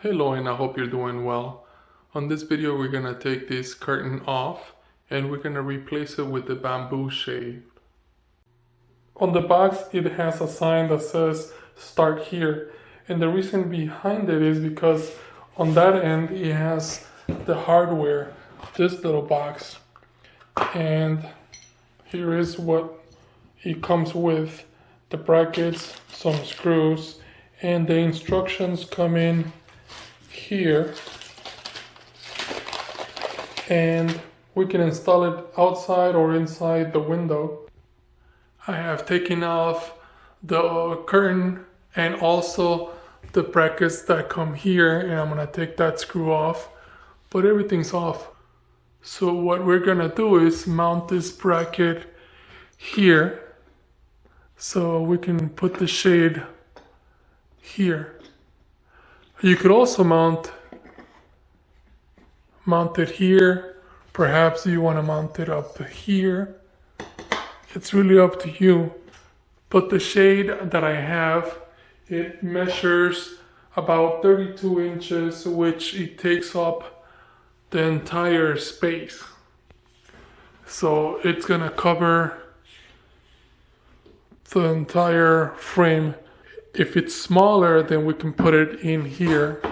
Hello, and I hope you're doing well. On this video we're gonna take this curtain off and we're gonna replace it with the bamboo shade. On the box it has a sign that says start here, and the reason behind it is because on that end it has the hardware, this little box, and here is what it comes with: the brackets, some screws, and the instructions come in here, and we can install it outside or inside the window. I have taken off the curtain and also the brackets that come here, and I'm gonna take that screw off, but everything's off. So what we're gonna do is mount this bracket here so we can put the shade here. You could also mount it here. Perhaps you want to mount it up to here. It's really up to you. But the shade that I have, it measures about 32 inches, which it takes up the entire space. So it's gonna cover the entire frame. If it's smaller, then we can put it in here.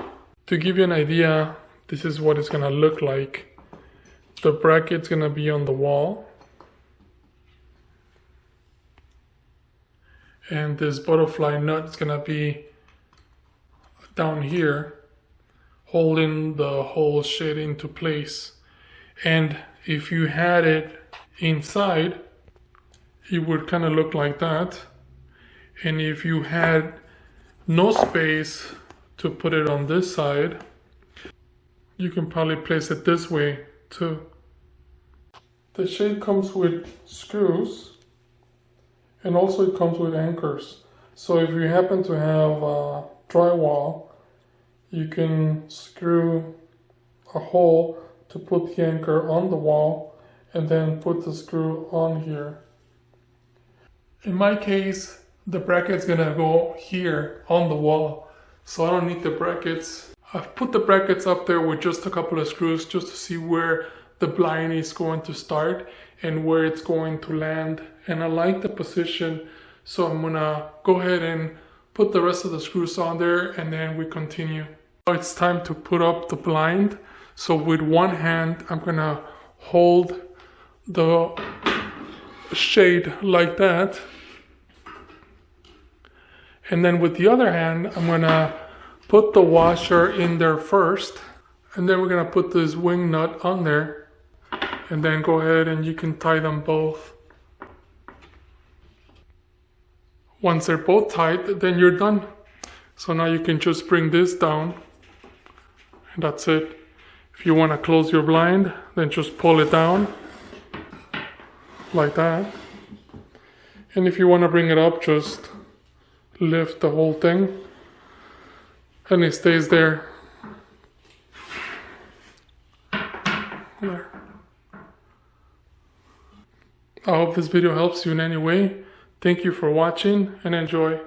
To give you an idea, this is what it's gonna look like. The bracket's gonna be on the wall, and this butterfly nut is gonna be down here, holding the whole shade into place. And if you had it inside, it would kind of look like that. And if you had no space to put it on this side, you can probably place it this way too. The shade comes with screws, and also it comes with anchors. So if you happen to have drywall, you can screw a hole to put the anchor on the wall and then put the screw on here. In my case, the bracket's gonna go here on the wall, so I don't need the brackets. I've put the brackets up there with just a couple of screws just to see where the blind is going to start and where it's going to land, and I like the position, so I'm gonna go ahead and put the rest of the screws on there and then we continue. It's time to put up the blind, so with one hand I'm gonna hold the shade like that, and then with the other hand I'm gonna put the washer in there first, and then we're gonna put this wing nut on there, and then go ahead and you can tie them both. Once they're both tied, then you're done. So now you can just bring this down, and that's it. If you want to close your blind, then just pull it down like that. And if you want to bring it up, just lift the whole thing and it stays there. There. I hope this video helps you in any way. Thank you for watching and enjoy.